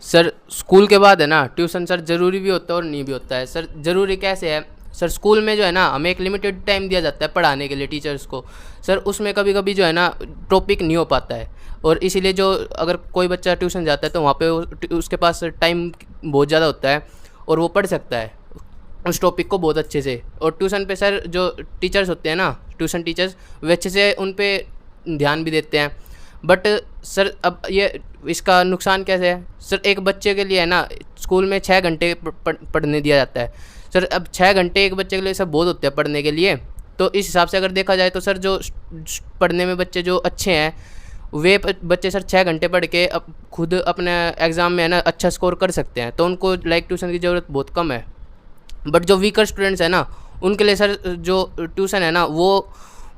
Sir school के बाद है ना ट्यूशन सर ज़रूरी भी होता है और नहीं भी होता है। सर ज़रूरी कैसे है, सर स्कूल में जो है ना हमें एक लिमिटेड टाइम दिया जाता है पढ़ाने के लिए टीचर्स को। सर उसमें कभी कभी जो है ना टॉपिक नहीं हो पाता है, और इसीलिए जो अगर कोई बच्चा ट्यूशन जाता है तो वहाँ पे उसके पास टाइम बहुत ज़्यादा होता है और वो पढ़ सकता है उस टॉपिक को बहुत अच्छे से। और ट्यूशन पे सर जो टीचर्स होते हैं ना, ट्यूशन टीचर्स, वे अच्छे से उन पे ध्यान भी देते हैं। बट सर अब ये इसका नुकसान कैसे है, सर एक बच्चे के लिए है ना स्कूल में 6 घंटे पढ़ने दिया जाता है। सर अब 6 घंटे एक बच्चे के लिए सब बहुत होते हैं पढ़ने के लिए। तो इस हिसाब से अगर देखा जाए तो सर जो पढ़ने में बच्चे जो अच्छे हैं वे बच्चे सर 6 घंटे पढ़ के अब खुद अपने एग्ज़ाम में है ना अच्छा स्कोर कर सकते हैं, तो उनको लाइक ट्यूशन की ज़रूरत बहुत कम है। बट जो वीकर स्टूडेंट्स हैं ना उनके लिए सर जो ट्यूशन है ना वो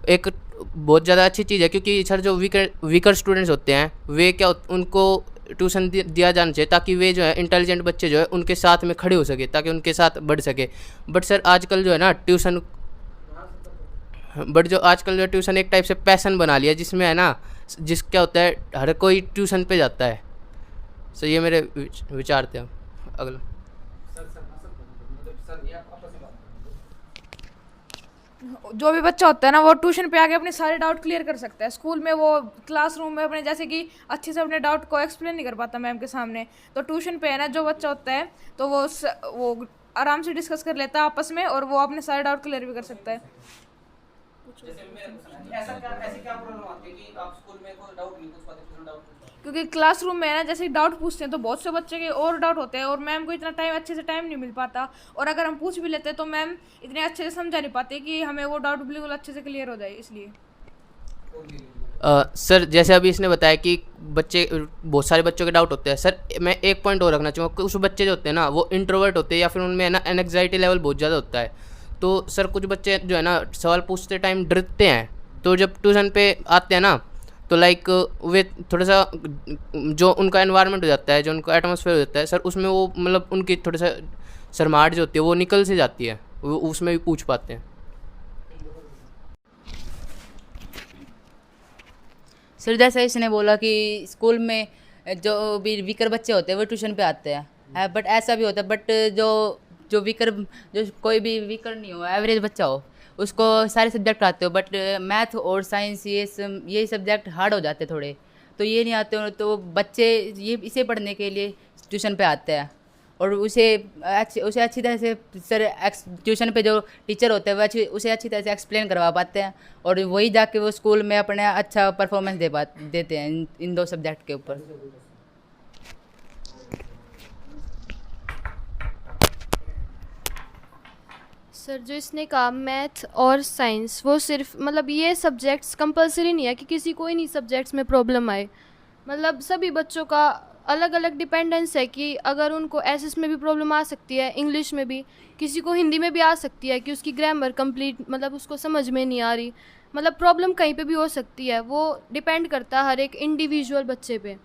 एक बहुत ज़्यादा अच्छी चीज़ है, क्योंकि सर जो वीकर स्टूडेंट्स होते हैं वे क्या उनको ट्यूशन दिया जाना चाहिए ताकि वे जो है इंटेलिजेंट बच्चे जो है उनके साथ में खड़े हो सके, ताकि उनके साथ बढ़ सके। बट सर आजकल जो है ना ट्यूशन एक टाइप से पैसन बना लिया, जिसमें है ना क्या होता है हर कोई ट्यूशन पे जाता है। सर ये मेरे विचार थे। अगला जो भी बच्चा होता है ना वो ट्यूशन पे आके अपने सारे डाउट क्लियर कर सकता है। स्कूल में वो क्लासरूम में अपने जैसे कि अच्छे से अपने डाउट को एक्सप्लेन नहीं कर पाता मैम के सामने, तो ट्यूशन पे है ना जो बच्चा होता है तो वो आराम से डिस्कस कर लेता है आपस में और वो अपने सारे डाउट क्लियर भी कर सकता है। ऐसी क्या प्रॉब्लम आती है कि आप स्कूल में कोई डाउट नहीं पूछ पाते, ट्यूशन डाउट? क्योंकि क्लासरूम में है ना जैसे डाउट पूछते हैं तो बहुत से बच्चे के और डाउट होते हैं और मैम को इतना टाइम अच्छे से टाइम नहीं मिल पाता, और अगर हम पूछ भी लेते हैं तो मैम इतने अच्छे से समझा नहीं पाते कि हमें वो डाउट बिल्कुल अच्छे से क्लियर हो जाए, इसलिए। सर जैसे अभी इसने बताया कि बच्चे बहुत सारे बच्चों के डाउट होते हैं। सर मैं एक पॉइंट और रखना चाहूँगा, कुछ बच्चे जो होते हैं ना वो इंट्रोवर्ट होते हैं या फिर उनमें है ना एनग्जाइटी लेवल बहुत ज़्यादा होता है। तो सर कुछ बच्चे जो है ना सवाल पूछते टाइम डरते हैं, तो जब ट्यूशन पे आते हैं ना तो लाइक वे थोड़ा सा जो उनका एनवायरनमेंट हो जाता है, जो उनका एटमॉस्फेयर हो जाता है सर, उसमें वो मतलब उनकी थोड़ा सा शर्माहट जो होती है वो निकल से जाती है, वो उसमें भी पूछ पाते हैं। सर जैसे इसने बोला कि स्कूल में जो भी वीकर बच्चे होते हैं वो ट्यूशन पे आते हैं, बट ऐसा भी होता है, बट जो वीकर जो कोई भी वीकर नहीं हो, एवरेज बच्चा हो, उसको सारे सब्जेक्ट आते हो, बट मैथ और साइंस ये सब्जेक्ट हार्ड हो जाते थोड़े, तो ये नहीं आते हो, तो बच्चे ये इसे पढ़ने के लिए ट्यूशन पे आते हैं और उसे अच्छी तरह से सर ट्यूशन पे जो टीचर होते हैं वो उसे अच्छी तरह से एक्सप्लेन करवा पाते हैं और वही जाके वो स्कूल में अपने अच्छा परफॉर्मेंस देते हैं इन दो सब्जेक्ट के ऊपर। सर जो इसने कहा मैथ और साइंस, वो सिर्फ मतलब ये सब्जेक्ट्स कंपलसरी नहीं है कि किसी को इन्हीं सब्जेक्ट्स में प्रॉब्लम आए, मतलब सभी बच्चों का अलग अलग डिपेंडेंस है कि अगर उनको एसएस में भी प्रॉब्लम आ सकती है, इंग्लिश में भी, किसी को हिंदी में भी आ सकती है कि उसकी ग्रामर कंप्लीट मतलब उसको समझ में नहीं आ रही, मतलब प्रॉब्लम कहीं पे भी हो सकती है। वो डिपेंड करता है हर एक इंडिविजुअल बच्चे पे।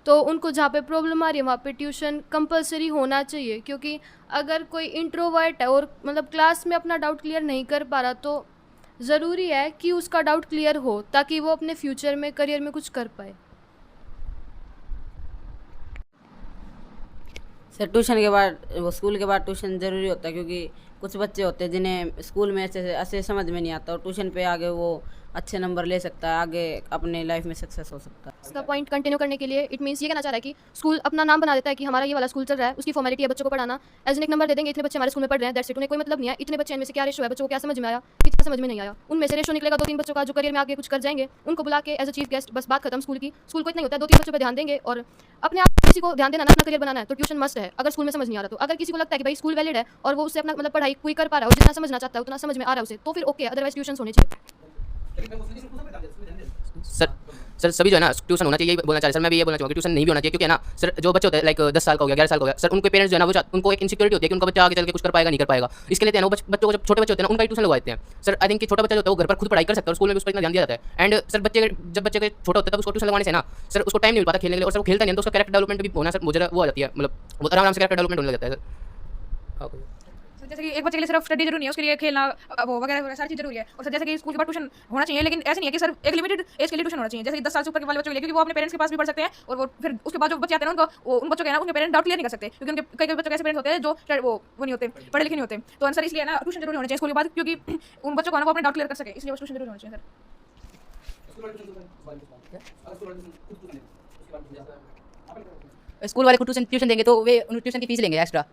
तो उनको जहाँ पे प्रॉब्लम आ रही है वहाँ पे ट्यूशन कंपलसरी होना चाहिए, क्योंकि अगर कोई इंट्रोवर्ट है और मतलब क्लास में अपना डाउट क्लियर नहीं कर पा रहा तो ज़रूरी है कि उसका डाउट क्लियर हो ताकि वो अपने फ्यूचर में करियर में कुछ कर पाए। सर ट्यूशन के बाद वो स्कूल के बाद ट्यूशन ज़रूरी होता है, क्योंकि कुछ बच्चे होते हैं जिन्हें स्कूल में ऐसे समझ में नहीं आता और ट्यूशन पे आगे वो अच्छे नंबर ले सकता है, आगे अपने लाइफ में सक्सेस हो सकता है। इसका पॉइंट कंटिन्यू करने के लिए इट मीन्स ये कहना चाह रहा है कि स्कूल अपना नाम बना देता है कि हमारा ये वाला स्कूल चल रहा है, उसकी फॉर्मेलिटी है बच्चों को पढ़ाना, एज एक नंबर दे देंगे इतने बच्चे हमारे स्कूल में पढ़ रहे हैं, दैट्स इट। उन्हें कोई मतलब नहीं है इतने बच्चे इनमें से क्या रेशो है, बच्चों को क्या समझ में आया, कितना समझ में नहीं आया, उनमें से रेशो निकलेगा 2-3 बच्चों का जो करियर में आगे कुछ कर जाएंगे, उनको बुला के एज अ चीफ गेस्ट, बस बात खत्म स्कूल की। स्कूल को इतना ही होता है 2-3 बच्चों पर ध्यान देंगे और अपने आप किसी को ध्यान देना, अपना करियर बनाना है तो ट्यूशन मस्ट है। अगर स्कूल में समझ नहीं आ रहा तो अगर किसी को लगता है कि भाई स्कूल वैलिड है और वो उससे अपना मतलब पढ़ाई कोई कर पा रहा है और जितना समझना चाहता है उतना समझ में आ रहा है उसे, तो फिर ओके, अदरवाइज ट्यूशन होने चाहिए। सर सभी जो है ना ट्यूशन होना चाहिए, यही बोलना चाह रहे सर। मैं भी ये बोलना चाहूँगा कि ट्यूशन नहीं भी होना चाहिए, क्योंकि है ना सर जो बच्चे होते हैं लाइक 10 साल का हो गया, 11 साल का हो गया, सर उनके पेरेंट्स जो है ना वो उनको एक इनसिक्योरिटी होती है कि उनका बच्चा आगे चल के कुछ कर पाएगा नहीं कर पाएगा, इसके लिए ना बच्चों को जब छोटे बच्चे होते हैं ना उनका ट्यूशन लगवाते हैं। सर आई थिंक कि छोटा बच्चा जो होता है वो घर पर खुद पढ़ाई कर सकता है और स्कूल में उस पर इतना ध्यान दिया जाता है। एंड सर जब बच्चे के छोटा होता है तब उसको ट्यूशन लगवाने से ना सर उसको टाइम नहीं मिल पाता खेलने के लिए, और सर वो खेलता नहीं तो उसका कैरेक्टर डेवलपमेंट भी होना सर मुझे वो आ जाती है, मतलब बहुत आराम से कैरेक्टर डेवलपमेंट होने लग जाता है सर। जैसे कि एक बच्चे के लिए सिर्फ स्टडी जरूरी नहीं है, उसके लिए खेलना वो वगैरह सारी चीज़ जरूरी है। और सर जैसे कि स्कूल के बाद ट्यूशन होना चाहिए, लेकिन ऐसे नहीं है कि सर एक लिमिटेड एज के लिए ट्यूशन होना चाहिए, जैसे कि 10 साल से ऊपर के वाले बच्चों के लिए, क्योंकि वो अपने पेरेंट्स के पास भी पढ़ सकते हैं और वो फिर उसके बाद जो बच्चे आते हैं ना उन बच्चों के ना उनके पेरेंट्स डाउट क्लियर नहीं कर सकते, क्योंकि उनके कई कई बच्चों के ऐसे पेरेंट्स होते हैं जो वो नहीं होते, पढ़े लिखे नहीं होते। तो सर इसलिए ना ट्यूशन जरूरी होना चाहिए स्कूल के बाद, क्योंकि उन बच्चों को ना वो अपने डाउट क्लियर कर सके, इसलिए ट्यूशन जरूरी होना चाहिए सर। स्कूल वाले को ट्यूशन देंगे तो वे ट्यूशन की फीस लेंगे एक्स्ट्रा,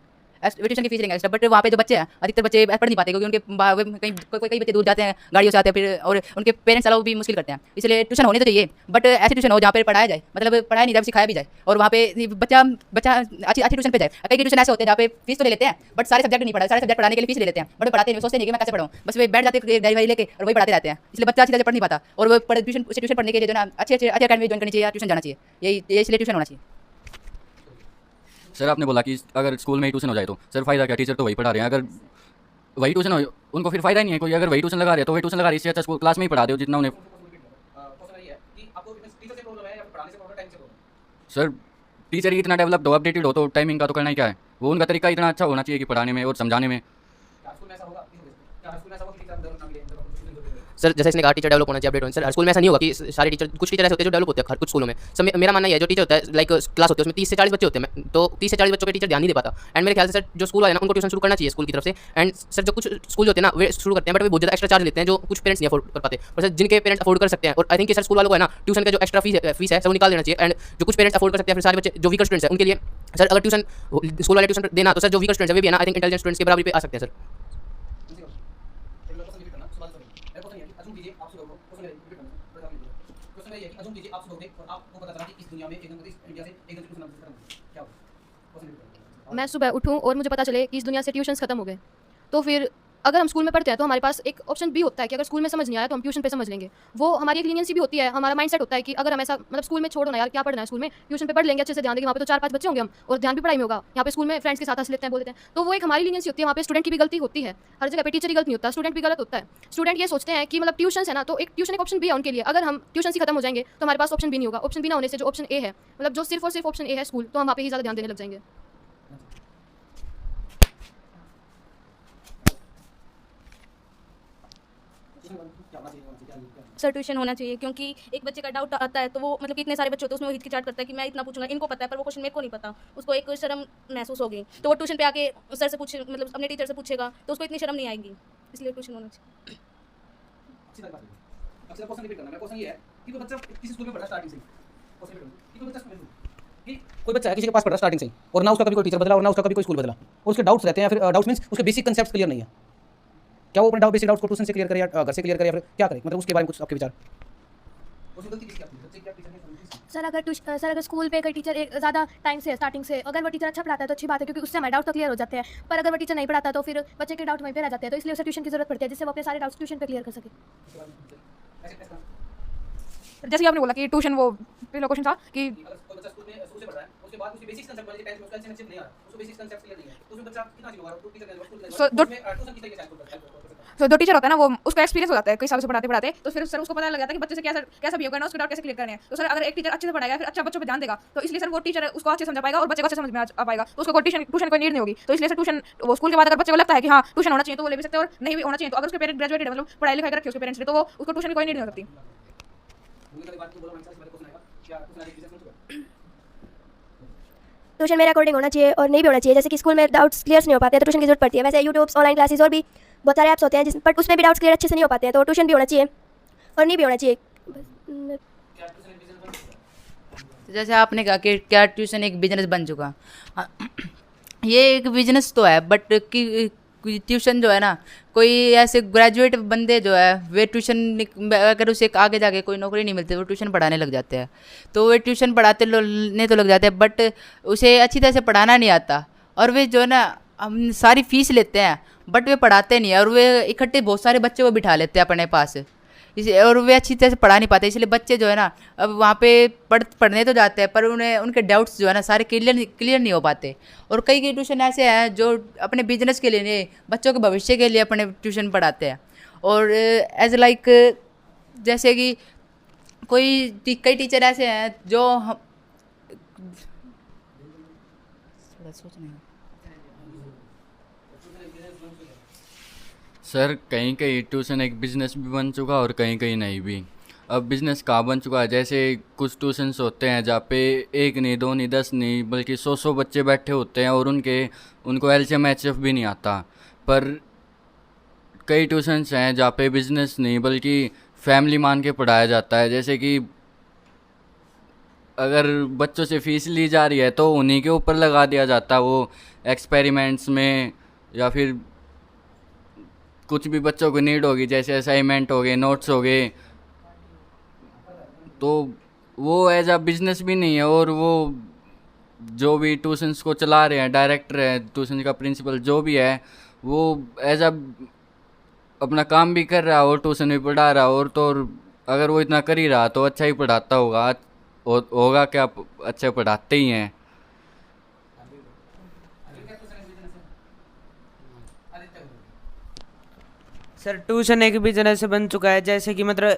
वे ट्यूशन की फीस लेंगे एक्स्ट्रा, बट वहाँ पे जो बच्चे हैं अधिकतर बच्चे पढ़ नहीं पाते, क्योंकि उनके कहीं कई बच्चे दूर जाते हैं, गाड़ियों से आते हैं फिर, और उनके पेरेंट्स अलाउ भी मुश्किल करते हैं। इसलिए ट्यूशन होनी तो चाहिए, बट ऐसी ट्यूशन हो जहाँ पे पढ़ाया जाए, मतलब पढ़ाया नहीं जाए, सिखाया भी जाए, और वहाँ पे बच्चा अच्छी ट्यूशन पे जाए। कई ट्यूशन ऐसे होते हैं जहाँ पे फीस तो ले लेते हैं, बट सारे सब्जेक्ट नहीं पढ़ा, सारे सब्जेक्ट पढ़ाने के लिए फीस ले लेते हैं, बट पढ़ाते नहीं, सोचते नहीं कि मैं कैसे पढ़ाऊँ, बस वे बैठ जाते हैं डायरी लेके और वही पढ़ाते रहते हैं। इसलिए बच्चा अच्छी तरह पढ़ नहीं पाता, और वो ट्यूशन पढ़ने के लिए जो ना अच्छे अकेडमी ज्वाइन करनी चाहिए, ट्यूशन जाना चाहिए, यही इसलिए ट्यूशन होना चाहिए। सर आपने बोला कि अगर स्कूल में ही ट्यूशन हो जाए तो सर फ़ायदा क्या, टीचर तो वही पढ़ा रहे हैं, अगर वही ट्यूशन हो उनको फिर फ़ायदा ही नहीं है कोई, अगर वही ट्यूशन लगा रहे हैं तो वही ट्यूशन लगा रही है, इससे अच्छा स्कूल क्लास में ही पढ़ा दो जितना उन्हें। सर टीचर ही इतना डेवलप्ड हो, अपडेटेड हो, तो टाइमिंग का तो करना ही क्या है, वो उनका तरीका इतना अच्छा होना चाहिए कि पढ़ाने में और समझाने में। सर जैसे इसने कहा टीचर डेवलप होना चाहिए, अपडेट होना। सर हर स्कूल में ऐसा नहीं होगा कि सारे टीचर, कुछ टीचर ऐसे होते हैं जो डेवलप होते हैं हर कुछ स्कूलों में। सर मेरा मानना है जो टीचर होता है, लाइक क्लास होती है उसमें 30 से 40 बच्चे होते हैं, तो 30 से 40 बच्चों पे टीचर ध्यान नहीं दे पाता। एंड मेरे ख्याल से सर जो स्कूल वाले ना उनको ट्यूशन शुरू करना चाहिए स्कूल की तरफ से। एंड सर जो कुछ स्कूल होते हैं ना वे शुरू करते हैं, बट वे बहुत ज़्यादा एक्स्ट्रा चार्ज लेते हैं जो कुछ पेरेंट्स नहीं अफोर्ड कर पाते, और सर जिनके पेरेंट्स अफोर्ड कर सकते हैं, और आई थिंक कि सर स्कूल वालों को है ना ट्यूशन का जो एक्स्ट्रा फीस है सब निकाल देना चाहिए। एंड जो कुछ पेरेंट्स अफोर्ड कर सकते हैं, फिर सारे बच्चे जो वीकर स्टूडेंट्स हैं उनके लिए सर अगर ट्यूशन स्कूल वाले ट्यूशन देना, तो सर जो वीकर स्टूडेंट्स है वे भी है ना आई थिंक इंटेलिजेंट स्टूडेंट्स के बराबरी पे आ सकते हैं सर। मैं सुबह उठूँ और मुझे पता चले कि इस दुनिया से ट्यूशन्स खत्म हो गए, तो फिर अगर हम स्कूल में पढ़ते हैं तो हमारे पास एक ऑप्शन भी होता है कि अगर स्कूल में समझ नहीं आया तो हम ट्यूशन पे समझ लेंगे। वो हमारी एक लीनियंसी भी होती है, हमारा माइंडसेट होता है कि अगर हम ऐसा मतलब स्कूल में छोड़ो ना यार, क्या पढ़ना है स्कूल में, ट्यूशन पे पढ़ लेंगे, अच्छे से ध्यान देंगे, वहाँ पे तो 4-5 बच्चे होंगे हम, और ध्यान भी पढ़ाई में होगा। यहाँ पे स्कूल में फ्रेंड्स के साथ हंस लेते हैं, बोल देते हैं, तो वो एक हमारी लीनियंसी होती है। वहाँ पे स्टूडेंट की भी गलती होती है, हर जगह पे टीचर ही गलत नहीं होता, स्टूडेंट भी गलत होता है। स्टूडेंट ये सोचते हैं कि मतलब ट्यूशन है ना, तो एक ट्यूशन एक ऑप्शन भी है उनके लिए। अगर हम ट्यूशन ही खत्म हो जाएंगे तो हमारे पास ऑप्शन भी नहीं होगा। ऑप्शन भी ना होने से जो ऑप्शन ए है, मतलब जो सिर्फ और सिर्फ ऑप्शन ए है स्कूल, तो हम वहाँ पे ही ज़्यादा ध्यान देने लग जाएंगे। सर ट्यूशन होना चाहिए, क्योंकि एक बच्चे का डाउट आता है तो वो मतलब कि इतने सारे बच्चे होते हैं उसमें वो हिचकिचाहट करता है कि मैं इतना पूछूंगा, इनको पता है पर वो क्वेश्चन मेरे को नहीं पता, उसको एक शर्म महसूस होगी, तो वो ट्यूशन पे आके सर से पूछे, मतलब अपने टीचर से पूछेगा तो उसको इतनी शर्म नहीं आएगी, इसलिए ट्यूशन होना चाहिए। कोई बच्चा है किसी के पास पढ़ रहा स्टार्टिंग से ही, और ना उसका कभी कोई टीचर बदला और ना उसका कभी कोई स्कूल बदला, और उसके डाउट्स रहते हैं, फिर डाउट्स मींस उसके बेसिक कंसेप्ट क्लियर नहीं है, क्या वो अपने बेसिक डाउट्स को ट्यूशन से क्लियर करे या घर से क्लियर करे या फिर क्या करे, मतलब उसके बारे में कुछ आपके विचार। सर अगर स्कूल पे अगर टीचर ज़्यादा टाइम से स्टार्टिंग से अगर वो टीचर अच्छा पढ़ाता है तो अच्छी बात है, क्योंकि उससे हमारे डाउट तो क्लियर हो जाते हैं। पर अगर वो टीचर नहीं पढ़ाता तो फिर बच्चे के डाउट वहीं पे रह जाते हैं, तो इसलिए उसे ट्यूशन की जरूरत पड़ती है जिससे वो अपने सारे डाउट्स ट्यूशन पे क्लियर कर सके। जैसे कि आपने बोला कि ट्यूशन वो पहला क्वेश्चन था कि जो टीचर होता है ना वो उसका एक्सपीरियंस हो जाता है कई सालों से पढ़ाते पढ़ाते, तो फिर सर उसको पता लग जाता है कि बच्चे से कैसा भी होगा ना, उसके डाउट कैसे क्लियर करने हैं। तो सर अगर एक टीचर अच्छे से पढ़ाएगा फिर अच्छा बच्चों पे ध्यान देगा, तो इसलिए सर वो टीचर उसको अच्छे समझा पाएगा और बच्चे को अच्छे समझ में आ पाएगा, तो उसको ट्यूशन कोई नीड नहीं होगी। तो इसलिए सर ट्यूशन वो स्कूल के बाद अगर बच्चे को लगता है कि हाँ ट्यूशन होना चाहिए तो वो ले भी सकते हैं, और नहीं भी होना चाहिए तो अगर उसके पेरेंट्स ग्रेजुएटेड मतलब पढ़ाई लिखाई रखे उसके पेरेंट्स ने, तो वो उसको ट्यूशन की कोई नीड नहीं हो सकती। ट्यूशन मेरे अकॉर्डिंग होना चाहिए और नहीं भी होना चाहिए, जैसे कि स्कूल में डाउट्स क्लियर नहीं हो पाते हैं तो ट्यूशन की जरूरत पड़ती है। वैसे यूट्यूब, ऑनलाइन क्लासेस और भी बहुत सारे ऐप्स होते हैं बट उसमें भी डाउट्स क्लियर अच्छे से नहीं हो पाते हैं, तो ट्यूशन भी होना चाहिए और नहीं भी होना चाहिए। जैसे आपने कहा कि क्या ट्यूशन एक बिजनेस बन चुका, हाँ, ये एक बिजनेस तो है, बट कि ट्यूशन जो है ना, कोई ऐसे ग्रेजुएट बंदे जो है वे ट्यूशन अगर उसे आगे जाके कोई नौकरी नहीं मिलती वो ट्यूशन पढ़ाने लग जाते हैं, तो वे ट्यूशन पढ़ाने तो लग जाते हैं बट उसे अच्छी तरह से पढ़ाना नहीं आता, और वे जो है ना हम सारी फीस लेते हैं बट वे पढ़ाते नहीं है, और वे इकट्ठे बहुत सारे बच्चे को बिठा लेते हैं अपने पास, इसे और वे अच्छी तरह से पढ़ा नहीं पाते, इसलिए बच्चे जो है ना अब वहाँ पे पढ़ने तो जाते हैं पर उन्हें उनके डाउट्स जो है ना सारे क्लियर नहीं हो पाते। और कई ट्यूशन ऐसे हैं जो अपने बिजनेस के लिए नहीं, बच्चों के भविष्य के लिए अपने ट्यूशन पढ़ाते हैं। और एज लाइक जैसे कि कई टीचर ऐसे हैं जो हम सर कहीं कहीं ट्यूशन एक बिजनेस भी बन चुका और कहीं कहीं नहीं भी। अब बिजनेस कहाँ बन चुका है, जैसे कुछ ट्यूशन्स होते हैं जहाँ पे एक नहीं, दो नहीं, 10 नहीं, बल्कि 100 बच्चे बैठे होते हैं और उनको एलसीएम एचएफ भी नहीं आता। पर कई ट्यूशन्स हैं जहाँ पे बिजनेस नहीं बल्कि फैमिली मान के पढ़ाया जाता है। जैसे कि अगर बच्चों से फीस ली जा रही है तो उन्हीं के ऊपर लगा दिया जाता है, वो एक्सपेरिमेंट्स में या फिर कुछ भी बच्चों को नीड होगी, जैसे असाइनमेंट हो गए, नोट्स हो गए, तो वो एज अ बिजनेस भी नहीं है। और वो जो भी ट्यूशन्स को चला रहे हैं, डायरेक्टर है ट्यूशन का, प्रिंसिपल जो भी है, वो एज अ अपना काम भी कर रहा है और ट्यूशन भी पढ़ा रहा है। और तो और अगर वो इतना कर ही रहा तो अच्छा ही पढ़ाता होगा क्या, अच्छे पढ़ाते ही हैं। सर ट्यूशन एक बिजनेस बन चुका है, जैसे कि मतलब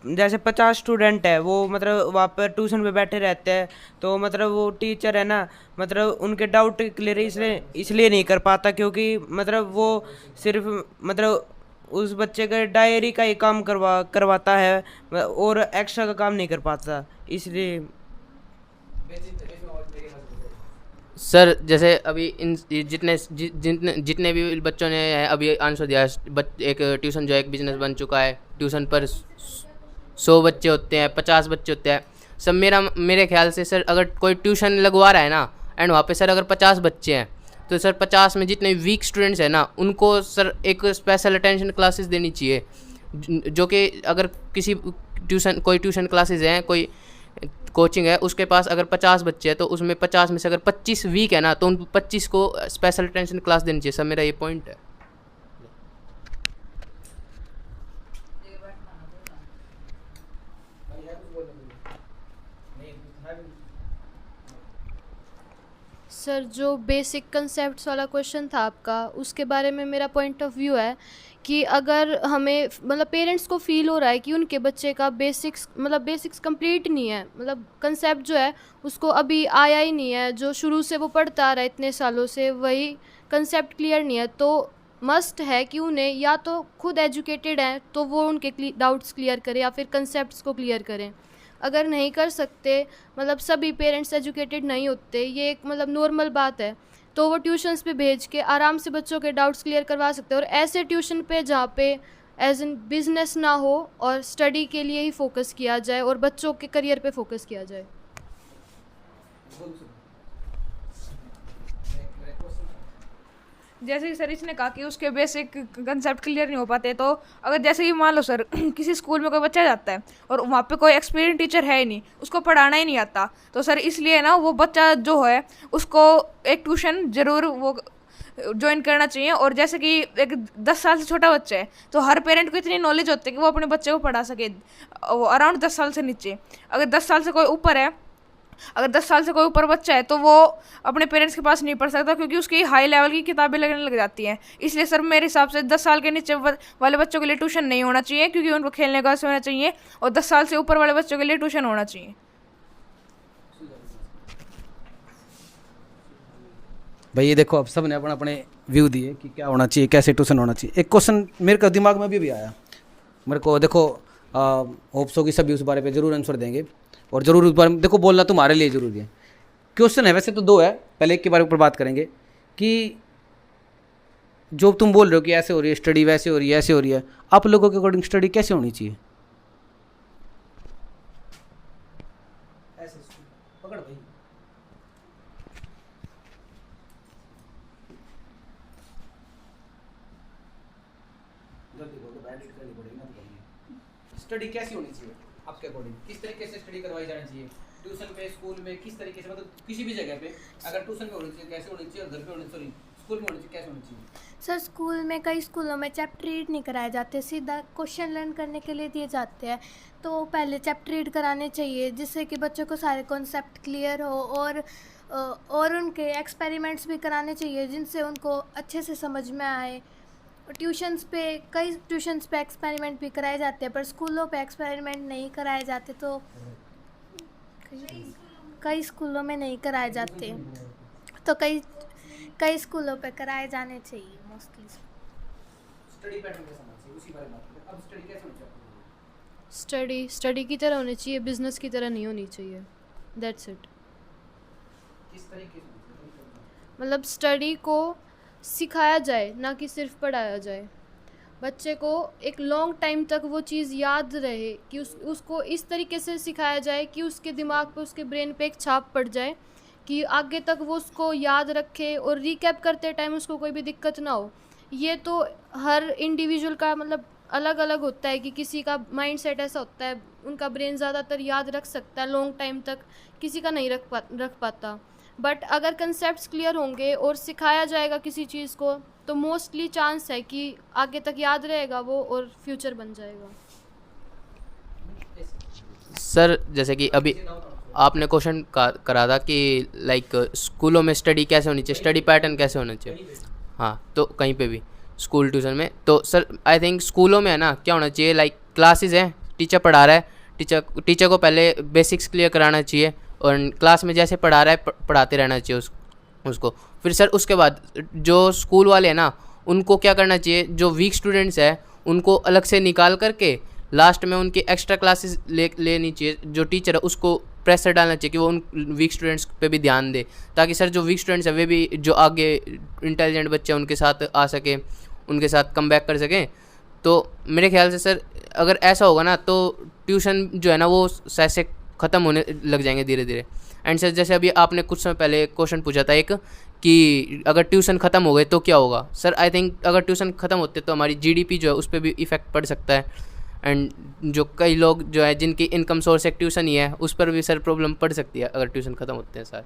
जैसे 50 स्टूडेंट है, वो मतलब वहाँ पर ट्यूशन पे बैठे रहते हैं, तो मतलब वो टीचर है ना, मतलब उनके डाउट क्लियर इसलिए नहीं कर पाता क्योंकि मतलब वो सिर्फ मतलब उस बच्चे का डायरी का ही काम करवाता है और एक्स्ट्रा का काम नहीं कर पाता, इसलिए। सर जैसे अभी इन जितने भी बच्चों ने अभी आंसर दिया, एक ट्यूशन जो है एक बिजनेस बन चुका है। ट्यूशन पर 100 बच्चे होते हैं, 50 बच्चे होते हैं। सर मेरे ख्याल से सर अगर कोई ट्यूशन लगवा रहा है ना, एंड वहाँ पे सर अगर 50 बच्चे हैं तो सर 50 में जितने वीक स्टूडेंट्स हैं ना, उनको सर एक स्पेशल अटेंशन क्लासेस देनी चाहिए। जो कि अगर कोई ट्यूशन क्लासेस हैं, कोई कोचिंग है, उसके पास अगर 50 बच्चे हैं तो उसमें 50 में से अगर 25 वीक है ना, तो उन 25 को स्पेशल अटेंशन क्लास देनी चाहिए। सर मेरा ये पॉइंट है। सर जो बेसिक कंसेप्ट्स वाला क्वेश्चन था आपका, उसके बारे में मेरा पॉइंट ऑफ व्यू है कि अगर हमें मतलब पेरेंट्स को फील हो रहा है कि उनके बच्चे का बेसिक्स कंप्लीट नहीं है, मतलब कंसेप्ट जो है उसको अभी आया ही नहीं है, जो शुरू से वो पढ़ता आ रहा है इतने सालों से, वही कंसेप्ट क्लियर नहीं है, तो मस्ट है कि उन्हें या तो खुद एजुकेटेड हैं तो वो उनके डाउट्स क्लियर करें या फिर कंसेप्ट्स को क्लियर करें। अगर नहीं कर सकते, मतलब सभी पेरेंट्स एजुकेटेड नहीं होते, ये एक मतलब नॉर्मल बात है, तो वो ट्यूशन्स पे भेज के आराम से बच्चों के डाउट्स क्लियर करवा सकते हैं। और ऐसे ट्यूशन पे जहाँ पे एज एन बिजनेस ना हो और स्टडी के लिए ही फोकस किया जाए और बच्चों के करियर पे फोकस किया जाए। जैसे कि सर इसने कहा कि उसके बेसिक कंसेप्ट क्लियर नहीं हो पाते, तो अगर जैसे कि मान लो सर किसी स्कूल में कोई बच्चा जाता है और वहाँ पे कोई एक्सपीरियंस टीचर है ही नहीं, उसको पढ़ाना ही नहीं आता, तो सर इसलिए ना वो बच्चा जो है उसको एक ट्यूशन ज़रूर वो ज्वाइन करना चाहिए। और जैसे कि एक 10 साल से छोटा बच्चा है तो हर पेरेंट को इतनी नॉलेज होती है कि वो अपने बच्चे को पढ़ा सके, अराउंड 10 साल से नीचे। अगर 10 साल से कोई ऊपर है, अगर 10 साल से कोई ऊपर बच्चा है तो वो अपने पेरेंट्स के पास नहीं पढ़ सकता क्योंकि उसकी हाई लेवल की किताबें लगने लग जाती हैं। इसलिए सर मेरे हिसाब से 10 साल के नीचे वाले बच्चों के लिए ट्यूशन नहीं होना चाहिए, क्योंकि उनको खेलने का होना चाहिए, और 10 साल से ऊपर वाले बच्चों के लिए ट्यूशन होना चाहिए। भाई ये देखो, अब सब ने अपने अपने व्यू दिए कि क्या होना चाहिए, कैसे ट्यूशन होना चाहिए। एक क्वेश्चन मेरे को दिमाग में भी आया मेरे को, देखो होप्स हो कि सभी उस बारे पे ज़रूर आंसर देंगे और ज़रूर उस बारे में देखो बोलना तुम्हारे लिए ज़रूरी है। क्वेश्चन है वैसे तो 2 है, पहले एक के बारे में बात करेंगे कि जो तुम बोल रहे हो कि ऐसे हो रही है स्टडी, वैसे हो रही है, ऐसे हो रही है, आप लोगों के अकॉर्डिंग स्टडी कैसे होनी चाहिए? पकड़ भाई। स्टडी कैसी होनी चाहिए आपके अकॉर्डिंग? किस तरीके से स्टडी करवाई जानी चाहिए ट्यूशन पे, स्कूल में, किस तरीके से, मतलब किसी भी जगह पे अगर ट्यूशन में होनी चाहिए कैसे होनी चाहिए, और घर पे होनी, सॉरी स्कूल में होनी चाहिए कैसे होनी चाहिए? सर स्कूल में कई स्कूलों में चैप्टर रीड नहीं कराए जाते, सीधा क्वेश्चन लर्न करने के लिए दिए जाते हैं, तो पहले चैप्टर रीड कराने चाहिए जिससे कि बच्चों को सारे कॉन्सेप्ट क्लियर हो, और उनके एक्सपेरिमेंट्स भी कराने चाहिए जिनसे उनको अच्छे से समझ में आए। कई ट्यूशन्स पे एक्सपेरिमेंट भी कराए जाते हैं, पर स्कूलों पे एक्सपेरिमेंट नहीं कराए जाते, तो कई स्कूलों में नहीं कराए जाते, तो कई स्कूलों पे कराए जाने चाहिए मोस्टली। स्टडी पैटर्न कैसा होना चाहिए उसी बारे में बात करें। अब स्टडी कैसे होनी चाहिए? स्टडी की तरह होनी चाहिए, बिजनेस की तरह नहीं होनी चाहिए। That's it. किस तरीके से होनी चाहिए? मतलब स्टडी को सिखाया जाए, ना कि सिर्फ पढ़ाया जाए। बच्चे को एक लॉन्ग टाइम तक वो चीज़ याद रहे, कि उसको इस तरीके से सिखाया जाए कि उसके दिमाग पे, उसके ब्रेन पे एक छाप पड़ जाए, कि आगे तक वो उसको याद रखे और रिकैप करते टाइम उसको कोई भी दिक्कत ना हो। ये तो हर इंडिविजुअल का मतलब अलग अलग होता है, कि किसी का माइंड सेट ऐसा होता है, उनका ब्रेन ज़्यादातर याद रख सकता है लॉन्ग टाइम तक, किसी का नहीं रख पाता। बट अगर कंसेप्ट्स क्लियर होंगे और सिखाया जाएगा किसी चीज़ को, तो मोस्टली चांस है कि आगे तक याद रहेगा वो और फ्यूचर बन जाएगा। सर जैसे कि अभी आपने क्वेश्चन करा था कि लाइक स्कूलों में स्टडी कैसे होनी चाहिए, स्टडी पैटर्न कैसे होना चाहिए। हाँ, तो कहीं पे भी स्कूल ट्यूशन में तो सर आई थिंक स्कूलों में है ना क्या होना चाहिए, लाइक क्लासेस हैं, टीचर पढ़ा रहा है, टीचर को पहले बेसिक्स क्लियर कराना चाहिए और क्लास में जैसे पढ़ा रहा है पढ़ाते रहना चाहिए उसको। फिर सर उसके बाद जो स्कूल वाले हैं ना, उनको क्या करना चाहिए, जो वीक स्टूडेंट्स हैं उनको अलग से निकाल करके लास्ट में उनकी एक्स्ट्रा क्लासेस लेनी चाहिए। जो टीचर है उसको प्रेशर डालना चाहिए कि वो उन वीक स्टूडेंट्स पे भी ध्यान दे, ताकि सर जो वीक स्टूडेंट्स हैं वे भी जो आगे इंटेलिजेंट बच्चे हैं उनके साथ आ सके, उनके साथ कम बैक कर सकें। तो मेरे ख्याल से सर अगर ऐसा होगा ना तो ट्यूशन जो है ना वो ऐसे ख़त्म होने लग जाएंगे धीरे धीरे। एंड सर जैसे अभी आपने कुछ समय पहले क्वेश्चन पूछा था एक, कि अगर ट्यूशन ख़त्म हो गए तो क्या होगा। सर आई थिंक अगर ट्यूशन ख़त्म होते तो हमारी जीडीपी जो है उस पर भी इफ़ेक्ट पड़ सकता है। एंड जो कई लोग जो है जिनकी इनकम सोर्स एक ट्यूशन ही है, उस पर भी सर प्रॉब्लम पड़ सकती है अगर ट्यूशन ख़त्म होते हैं सर।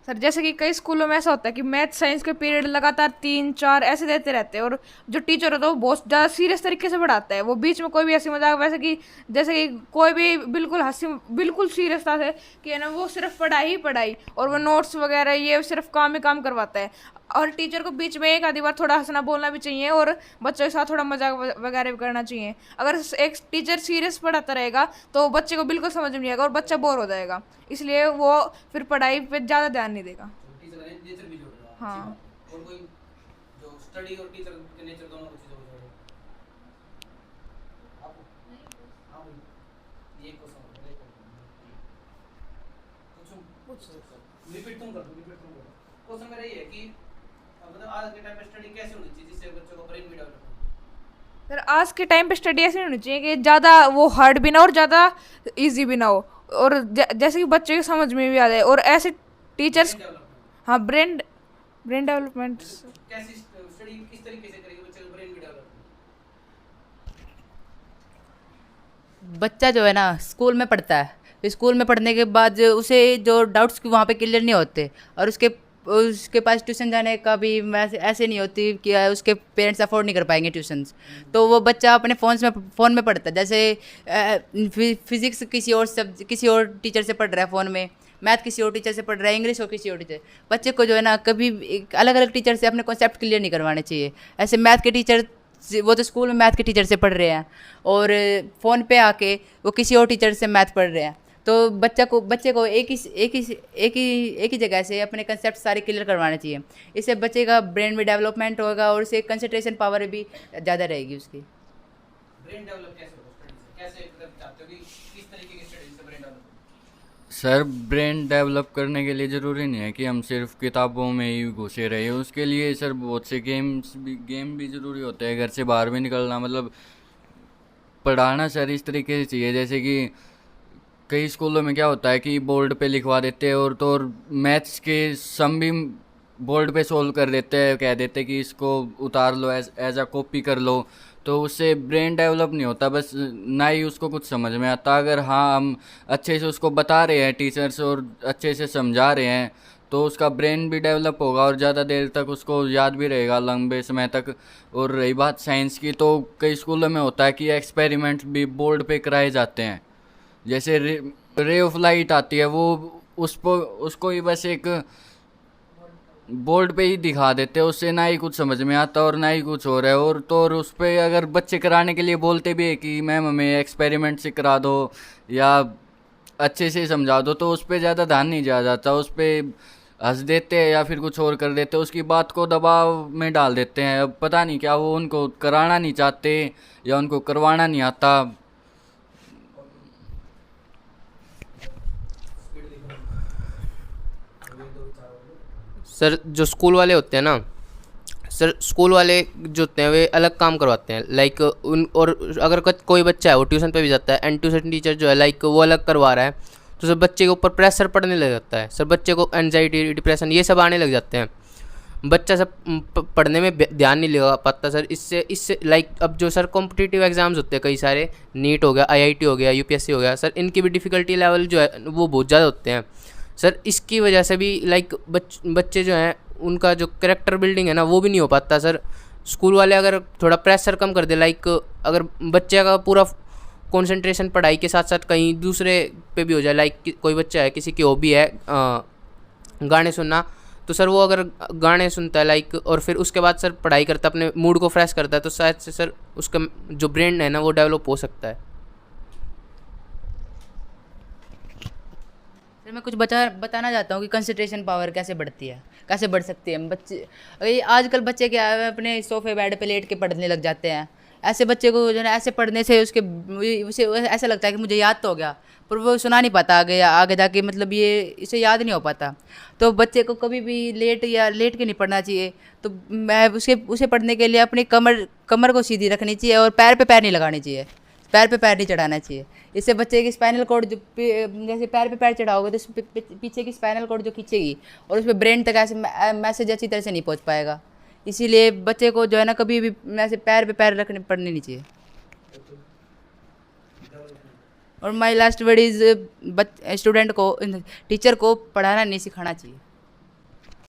सर जैसे कि कई स्कूलों में ऐसा होता है कि मैथ साइंस के पीरियड लगातार 3-4 ऐसे देते रहते हैं, और जो टीचर होता है वो बहुत ज़्यादा सीरियस तरीके से पढ़ाता है। वो बीच में कोई भी हंसी मजाक, वैसे कि जैसे कि कोई भी बिल्कुल सीरियसता से कि है ना वो सिर्फ पढ़ाई और वो नोट्स वगैरह ये सिर्फ काम ही काम करवाता है। और टीचर को बीच में एक आधी बार थोड़ा हंसना बोलना भी चाहिए और बच्चों के साथ थोड़ा मजाक वगैरह भी करना चाहिए। अगर एक टीचर सीरियस पढ़ाता रहेगा तो बच्चे को बिल्कुल समझ में नहीं आएगा और बच्चा बोर हो जाएगा, इसलिए वो फिर पढ़ाई पे ज़्यादा ध्यान नहीं देगा। हाँ, और कोई जो स्टडी और टीचर के नेचर दोनों को चीज़ों को ये रिपीट तुम कर दो। क्वेश्चन मेरा ये है कि मतलब आज के टाइम पे स्टडी कैसे होनी चाहिए जिससे बच्चों का ब्रेन भी डेवलप हो। सर आज के टाइम पे स्टडी ऐसी होनी चाहिए कि ज़्यादा वो हार्ड भी ना और ज़्यादा इजी भी ना हो, और जैसे कि बच्चे की समझ में भी आ जाए। और ऐसे टीचर्स, हाँ, ब्रेन डेवलपमेंट कैसी स्टडी किस तरीके से करेंगे बच्चे का ब्रेन भी डेवलप। बच्चा जो है ना स्कूल में पढ़ता है, स्कूल में पढ़ने के बाद उसे जो डाउट्स वहाँ पे क्लियर नहीं होते, और उसके पास ट्यूशन जाने का भी ऐसे नहीं होती कि उसके पेरेंट्स अफोर्ड नहीं कर पाएंगे ट्यूशन्स, तो वो बच्चा अपने फ़ोन में पढ़ता है। जैसे फिजिक्स किसी और टीचर से पढ़ रहा है फ़ोन में, मैथ किसी और टीचर से पढ़ रहा है, इंग्लिश और किसी और टीचर। बच्चे को जो है ना कभी अलग अलग टीचर से अपने कॉन्सेप्ट क्लियर नहीं करवाने चाहिए। ऐसे मैथ के टीचर, वो तो स्कूल में मैथ के टीचर से पढ़ रहे हैं और फ़ोन पे आके वो किसी और टीचर से मैथ पढ़ रहे हैं, तो बच्चे को एक ही जगह से अपने कंसेप्ट सारे क्लियर करवाने चाहिए। इससे बच्चे का ब्रेन भी डेवलपमेंट होगा और उससे कंसंट्रेशन पावर भी ज़्यादा रहेगी उसकी। ब्रेन डेवलप कैसे होगा स्टडी से, कैसे मतलब चाहते हो कि किस तरीके की स्टडी से ब्रेन डेवलप हो। सर ब्रेन डेवलप करने के लिए ज़रूरी नहीं है कि हम सिर्फ किताबों में ही घुसे रहे। उसके लिए सर बहुत से गेम भी ज़रूरी होते हैं, घर से बाहर भी निकलना। मतलब पढ़ाना सर इस तरीके से चाहिए, जैसे कि कई स्कूलों में क्या होता है कि बोर्ड पे लिखवा देते हैं और मैथ्स के सम भी बोर्ड पे सोल्व कर देते हैं, कह देते हैं कि इसको उतार लो, एज अ कॉपी कर लो, तो उससे ब्रेन डेवलप नहीं होता, बस ना ही उसको कुछ समझ में आता। अगर हाँ हम अच्छे से उसको बता रहे हैं टीचर्स और अच्छे से समझा रहे हैं तो उसका ब्रेन भी डेवलप होगा और ज़्यादा देर तक उसको याद भी रहेगा, लंबे समय तक। और रही बात साइंस की, तो कई स्कूलों में होता है कि एक्सपेरिमेंट भी बोर्ड पे कराए जाते हैं। जैसे रे ऑफ लाइट आती है, वो उसको ही बस एक बोर्ड पे ही दिखा देते हैं, उससे ना ही कुछ समझ में आता और ना ही कुछ हो रहा है। और तो और उस पर अगर बच्चे कराने के लिए बोलते भी है कि मैम हमें एक्सपेरिमेंट से करा दो या अच्छे से समझा दो, तो उस पर ज़्यादा ध्यान नहीं दिया जाता, उस पर हंस देते हैं या फिर कुछ और कर देते हैं, उसकी बात को दबाव में डाल देते हैं। अब पता नहीं क्या वो उनको कराना नहीं चाहते या उनको करवाना नहीं आता। सर जो स्कूल वाले होते हैं ना, सर स्कूल वाले जो होते हैं वे अलग काम करवाते हैं, लाइक उन, और अगर कोई बच्चा है वो ट्यूशन पे भी जाता है एंड ट्यूशन टीचर जो है लाइक वो अलग करवा रहा है, तो सर बच्चे के ऊपर प्रेशर पड़ने लग जाता है। सर बच्चे को एनजाइटी, डिप्रेशन ये सब आने लग जाते हैं। बच्चा सब पढ़ने में ध्यान नहीं लगा पाता सर। इससे लाइक अब जो सर कॉम्पिटिटिव एग्जाम्स होते हैं कई सारे, नीट हो गया, IIT हो गया, UPSC हो गया, सर इनकी भी डिफ़िकल्टी लेवल जो है वो बहुत ज़्यादा होते हैं। सर इसकी वजह से भी लाइक बच्चे जो हैं उनका जो कैरेक्टर बिल्डिंग है ना वो भी नहीं हो पाता। सर स्कूल वाले अगर थोड़ा प्रेशर कम कर दे, लाइक अगर बच्चे का पूरा कंसंट्रेशन पढ़ाई के साथ साथ कहीं दूसरे पे भी हो जाए, लाइक कोई बच्चा है किसी की हॉबी है गाने सुनना, तो सर वो अगर गाने सुनता है लाइक और फिर उसके बाद सर पढ़ाई करता है, अपने मूड को फ्रेश करता है, तो शायद से सर उसका जो ब्रेन है ना वो डेवलप हो सकता है। सर मैं कुछ बताना चाहता हूँ कि कंसंट्रेशन पावर कैसे बढ़ती है, कैसे बढ़ सकती है। बच्चे आजकल बच्चे क्या है अपने सोफे बेड पे लेट के पढ़ने लग जाते हैं। ऐसे बच्चे को जो है ऐसे पढ़ने से उसे ऐसा लगता है कि मुझे याद तो हो गया, पर वो सुना नहीं पाता आगे जाके, मतलब ये इसे याद नहीं हो पाता। तो बच्चे को कभी भी लेट के नहीं पढ़ना चाहिए। तो मैं उसे पढ़ने के लिए अपनी कमर को सीधी रखनी चाहिए और पैर पे पैर नहीं लगानी चाहिए, पैर पे पैर नहीं चढ़ाना चाहिए। इससे बच्चे की स्पाइनल कॉर्ड जो जैसे पैर पे पैर चढ़ाओगे तो पीछे की स्पाइनल कॉर्ड जो खींचेगी और उसमें ब्रेन तक ऐसे मैसेज अच्छी तरह से नहीं पहुंच पाएगा। इसीलिए बच्चे को जो है ना कभी भी ऐसे पैर पे पैर रखने पढ़ने नहीं चाहिए। और my last word is teacher को पढ़ाना नहीं सिखाना चाहिए।